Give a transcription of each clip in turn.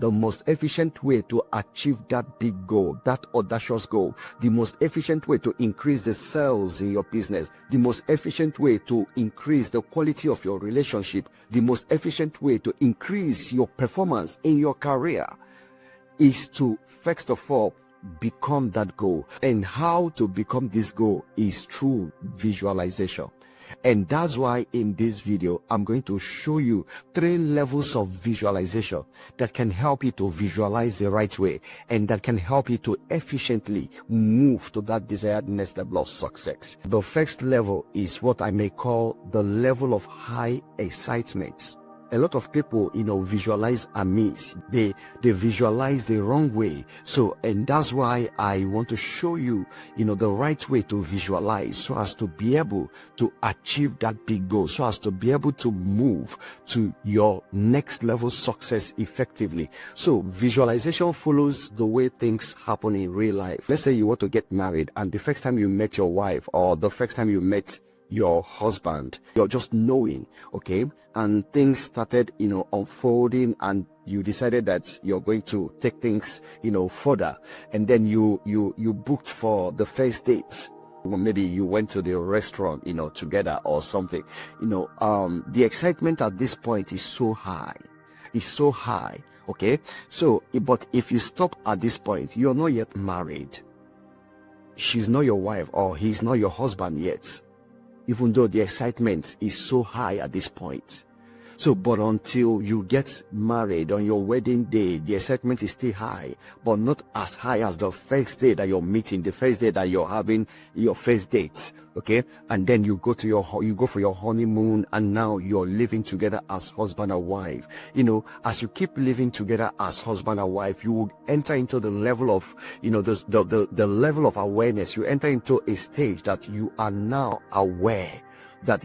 the most efficient way to achieve that big goal, that audacious goal, the most efficient way to increase the sales in your business, the most efficient way to increase the quality of your relationship, the most efficient way to increase your performance in your career is to, first of all, become that goal. And how to become this goal is through visualization. And that's why in this video, I'm going to show you 3 levels of visualization that can help you to visualize the right way and that can help you to efficiently move to that desired next level of success. The first level is what I may call the level of high excitement. A lot of people, visualize amiss. They visualize the wrong way. So, and that's why I want to show you, the right way to visualize so as to be able to achieve that big goal, so as to be able to move to your next level success effectively. So, visualization follows the way things happen in real life. Let's say you want to get married, and the first time you met your wife or the first time you met your husband, you're just knowing, okay, and things started unfolding, and you decided that you're going to take things further, and then you booked for the first dates. Well, maybe you went to the restaurant together or something. The excitement at this point is so high, okay. So but if you stop at this point, you're not yet married, she's not your wife or he's not your husband yet, even though the excitement is so high at this point. So, but until you get married on your wedding day, the excitement is still high, but not as high as the first day that you're meeting, the first day that you're having your first date, okay? And then you go for your honeymoon, and now you're living together as husband and wife. As you keep living together as husband and wife, you will enter into the level of, the level of awareness. You enter into a stage that you are now aware that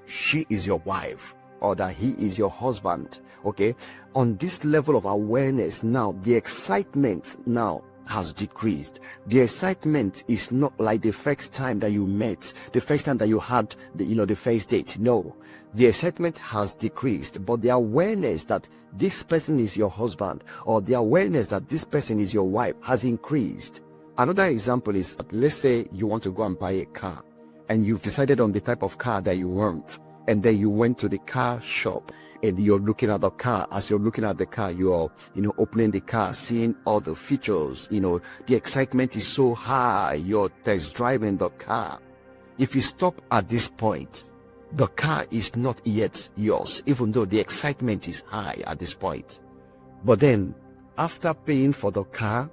she is your wife, or that he is your husband, okay? On this level of awareness now, the excitement now has decreased. The excitement is not like the first time that you met, the first time that you had the first date. No, the excitement has decreased, but the awareness that this person is your husband, or the awareness that this person is your wife, has increased. Another example is, let's say you want to go and buy a car, and you've decided on the type of car that you want. And then you went to the car shop and you're looking at the car. As you're looking at the car, you're, opening the car, seeing all the features. The excitement is so high. You're test driving the car. If you stop at this point, the car is not yet yours, even though the excitement is high at this point. But then, after paying for the car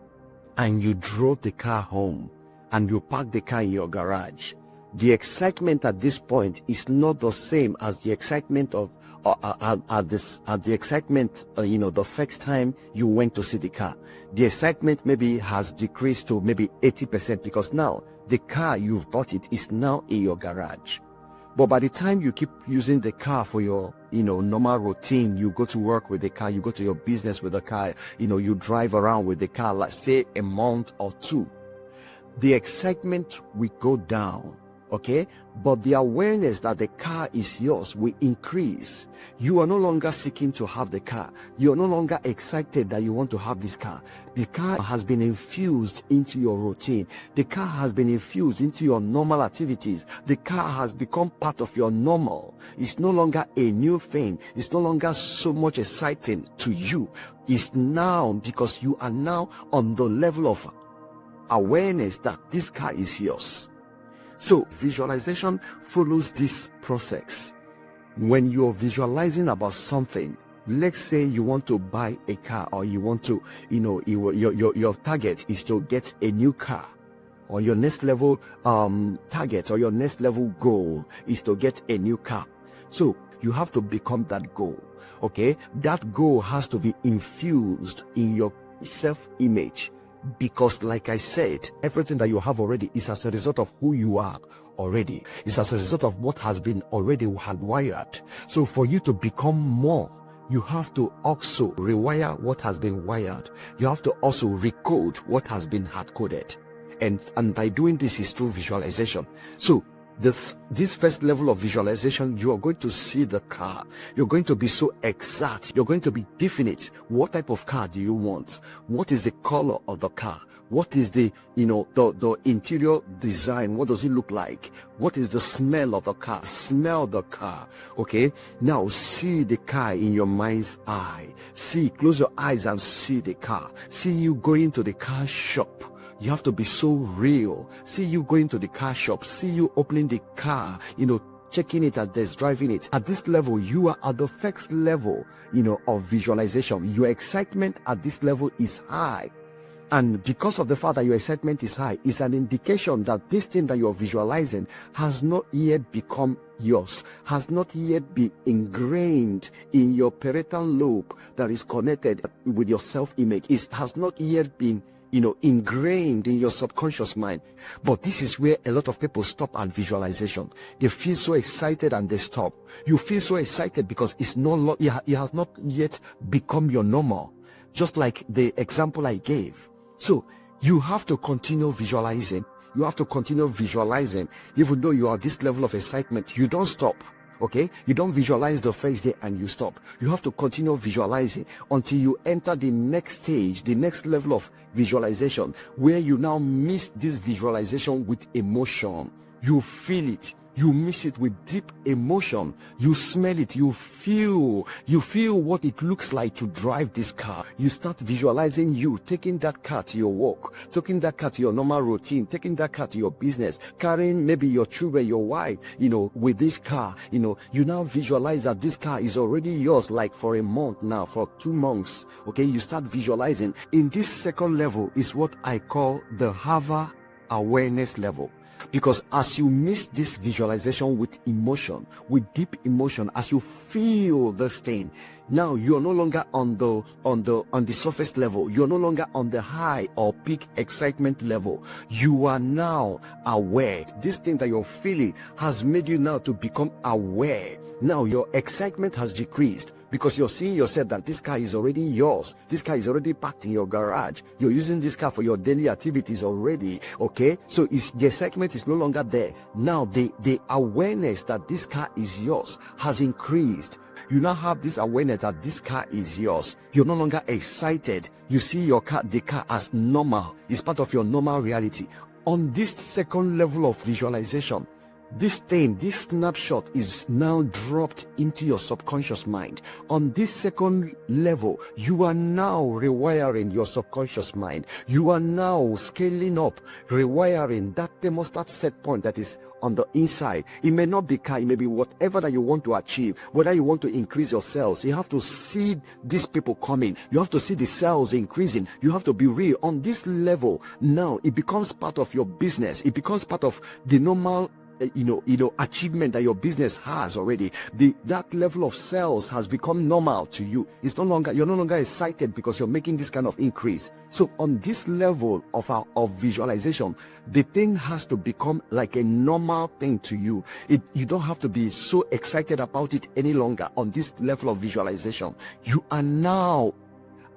and you drove the car home and you parked the car in your garage, the excitement at this point is not the same as the excitement of the excitement the first time you went to see the car. The excitement maybe has decreased to maybe 80%, because now the car you've bought it is now in your garage. But by the time you keep using the car for your normal routine, you go to work with the car, you go to your business with the car, you drive around with the car, like say a month or 2, the excitement will go down. Okay, but the awareness that the car is yours will increase. You are no longer seeking to have the car. You are no longer excited that you want to have this car. The car has been infused into your routine. The car has been infused into your normal activities. The car has become part of your normal. It's no longer a new thing. It's no longer so much exciting to you. It's now, because you are now on the level of awareness that this car is yours. So visualization follows this process. When you're visualizing about something, let's say you want to buy a car, or you want to, your target is to get a new car, or your next level target or your next level goal is to get a new car. So you have to become that goal. Okay, that goal has to be infused in your self-image. Because like I said, everything that you have already is as a result of who you are already. It's as a result of what has been already hardwired. So for you to become more, you have to also rewire what has been wired. You have to also recode what has been hard-coded. And by doing this is through visualization. So This first level of visualization, you are going to see the car. You're going to be so exact. You're going to be definite. What type of car do you want? What is the color of the car? What is the interior design? What does it look like? What is the smell of the car? Smell the car. Okay. Now see the car in your mind's eye. Close your eyes and see the car. See you going to the car shop. You have to be so real. See you going to the car shop. See you opening the car, checking it at this, driving it. At this level, you are at the first level, of visualization. Your excitement at this level is high. And because of the fact that your excitement is high, is an indication that this thing that you're visualizing has not yet become yours, has not yet been ingrained in your parietal lobe that is connected with your self-image. It has not yet been ingrained in your subconscious mind. But this is where a lot of people stop at visualization. They feel so excited and they stop. You feel so excited because it has not yet become your normal. Just like the example I gave. So you have to continue visualizing. You have to continue visualizing. Even though you are at this level of excitement, you don't stop. Okay, you don't visualize the first day and you stop. You have to continue visualizing until you enter the next stage, the next level of visualization, where you now mix this visualization with emotion. You feel it. You miss it with deep emotion. You smell it. You feel what it looks like to drive this car. You start visualizing you taking that car to your work, taking that car to your normal routine, taking that car to your business, carrying maybe your children, your wife, with this car. You now visualize that this car is already yours, like for a month now, for 2 months. Okay, you start visualizing. In this second level is what I call the Hava awareness level. Because as you miss this visualization with emotion, with deep emotion, as you feel this thing, now you're no longer on the surface level. You're no longer on the high or peak excitement level. You are now aware. This thing that you're feeling has made you now to become aware. Now your excitement has decreased because you're seeing yourself that this car is already yours. This car is already parked in your garage. You're using this car for your daily activities already. Okay, so the excitement is no longer there. Now the awareness that this car is yours has increased. You now have this awareness that this car is yours. You're no longer excited. You see the car as normal. It's part of your normal reality. On this second level of visualization, this snapshot is now dropped into your subconscious mind. On this second level, you are now rewiring your subconscious mind. You are now scaling up, rewiring that thermostat set point that is on the inside. It may not be car, it may be whatever that you want to achieve, whether you want to increase your sales. You have to see these people coming. You have to see the sales increasing. You have to be real. On this level, now it becomes part of your business. It becomes part of the normal achievement that your business has already. That level of sales has become normal to you. You're no longer excited because you're making this kind of increase. So on this level of visualization, the thing has to become like a normal thing to you. You don't have to be so excited about it any longer. On this level of visualization, you are now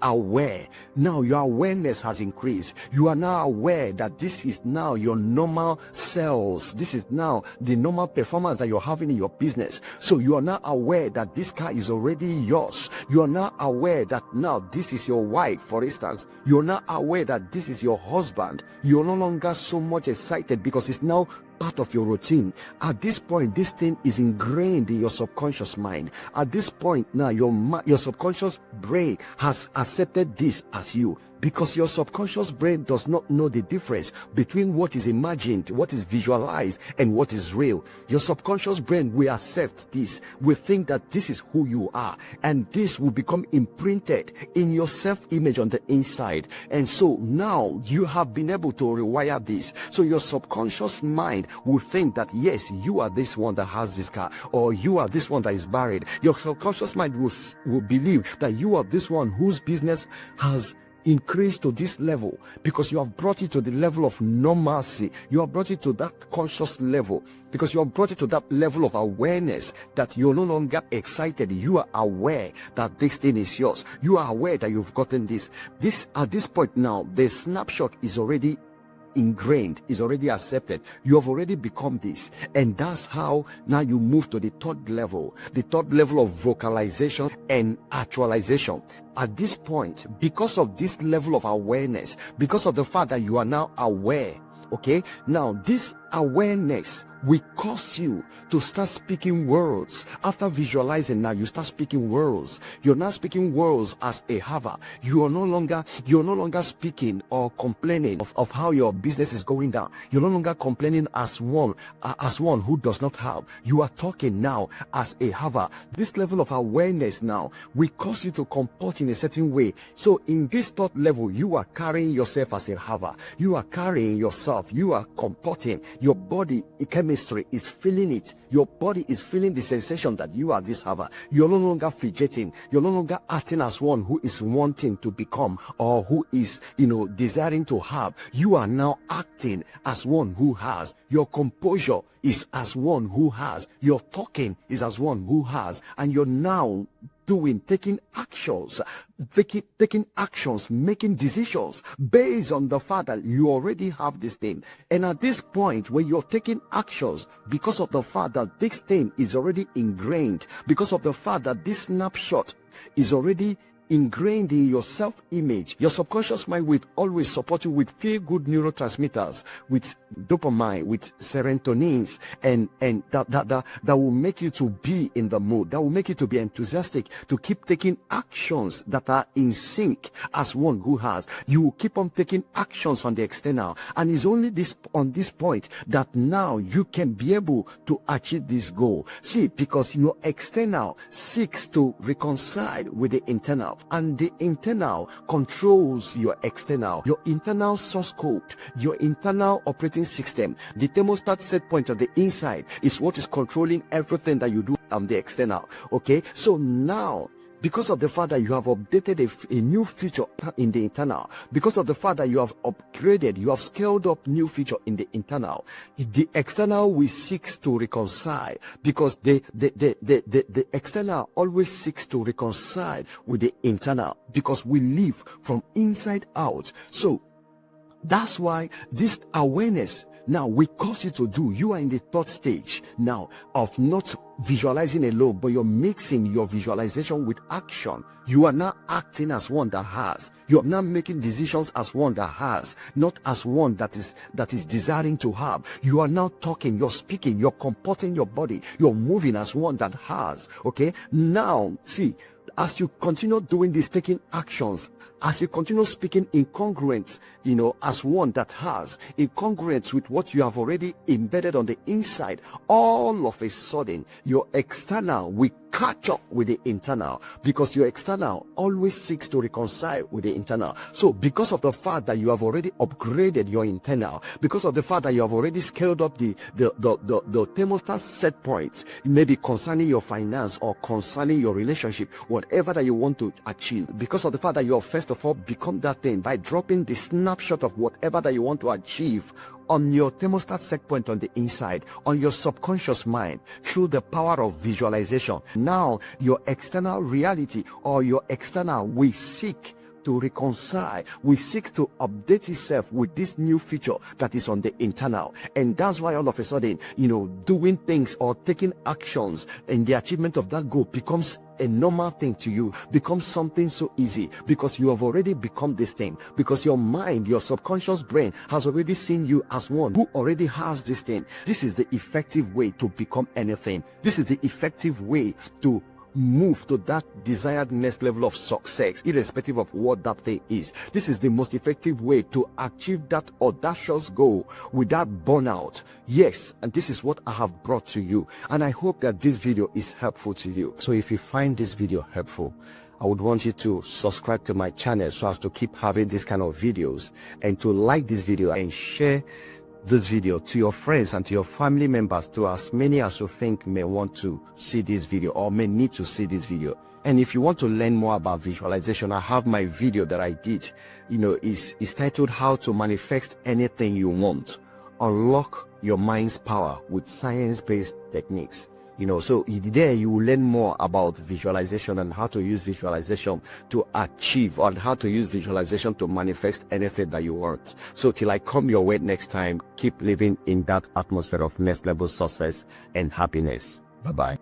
aware. Now your awareness has increased. You are now aware that this is now your normal sales. This is now the normal performance that you're having in your business. So you are now aware that this car is already yours. You are now aware that now this is your wife, for instance. You are now aware that this is your husband. You're no longer so much excited because it's now part of your routine. At this point, this thing is ingrained in your subconscious mind. At this point now, your subconscious brain has accepted this as you, because your subconscious brain does not know the difference between what is imagined, what is visualized, and what is real. Your subconscious brain will accept this, will think that this is who you are, and this will become imprinted in your self-image on the inside. And so now you have been able to rewire this. So your subconscious mind will think that yes, you are this one that has this car, or you are this one that is married. Your subconscious mind will believe that you are this one whose business has increase to this level, because you have brought it to the level of normalcy. You have brought it to that conscious level, because you have brought it to that level of awareness that you're no longer excited. You are aware that this thing is yours. You are aware that you've gotten this. At this point now, the snapshot is already ingrained, is already accepted. You have already become this. And that's how now you move to the third level of vocalization and actualization. At this point, because of this level of awareness, because of the fact that you are now aware, okay, now this awareness will cause you to start speaking words. After visualizing, now you start speaking words. You're now speaking words as a haver. You're no longer speaking or complaining of how your business is going down. You're no longer complaining as one who does not have. You are talking now as a haver. This level of awareness now will cause you to comport in a certain way. So in this third level, you are carrying yourself as a haver. You are carrying yourself. You are comporting. Your body chemistry is feeling it. Your body is feeling the sensation that you are this haver. You're no longer fidgeting. You're no longer acting as one who is wanting to become or who is, desiring to have. You are now acting as one who has. Your composure is as one who has. Your talking is as one who has. And you're now taking actions, making decisions based on the fact that you already have this thing. And at this point, when you're taking actions, because of the fact that this thing is already ingrained, because of the fact that this snapshot is already ingrained in your self-image, your subconscious mind will always support you with feel-good neurotransmitters, with dopamine, with serotonins, and that will make you to be in the mood, that will make you to be enthusiastic, to keep taking actions that are in sync as one who has. You will keep on taking actions on the external, and it's only on this point that now you can be able to achieve this goal. See, because your external seeks to reconcile with the internal, and the internal controls your external. Your internal source code, your internal operating system, the thermostat set point of the inside is what is controlling everything that you do on the external. Okay, so now, because of the fact that you have updated a new feature in the internal, because of the fact that you have upgraded, you have scaled up new feature in the internal, the external will seek to reconcile, because the external always seeks to reconcile with the internal, because we live from inside out. So that's why this awareness now will cause you to do. You are in the third stage now of not visualizing alone, but you're mixing your visualization with action. You are now acting as one that has. You are now making decisions as one that has, not as one that is desiring to have. You are now talking, you're speaking, you're comporting your body, you're moving as one that has. Okay, now see, as you continue doing this, taking actions, as you continue speaking in congruence, as one that has, in congruence with what you have already embedded on the inside, all of a sudden, your external will catch up with the internal, because your external always seeks to reconcile with the internal. So because of the fact that you have already upgraded your internal, because of the fact that you have already scaled up the thermostat set points, maybe concerning your finance or concerning your relationship, whatever that you want to achieve, because of the fact that you have first of all become that thing by dropping the snapshot of whatever that you want to achieve on your thermostat set point on the inside, on your subconscious mind, through the power of visualization. Now your external reality or your external will seek to reconcile, we seek to update itself with this new feature that is on the internal. And that's why all of a sudden, doing things or taking actions in the achievement of that goal becomes a normal thing to you, becomes something so easy, because you have already become this thing, because your mind, your subconscious brain has already seen you as one who already has this thing. This is the effective way to become anything. This is the effective way to move to that desired next level of success, irrespective of what that thing is. This is the most effective way to achieve that audacious goal without burnout. Yes, and this is what I have brought to you, and I hope that this video is helpful to you. So if you find this video helpful, I would want you to subscribe to my channel so as to keep having this kind of videos, and to like this video and share this video to your friends and to your family members, to as many as you think may want to see this video or may need to see this video. And if you want to learn more about visualization, I have my video that I did, is titled How to Manifest Anything You Want. Unlock your mind's power with science-based techniques. So there you will learn more about visualization and how to use visualization to achieve, and how to use visualization to manifest anything that you want. So till I come your way next time, keep living in that atmosphere of next level success and happiness. Bye-bye.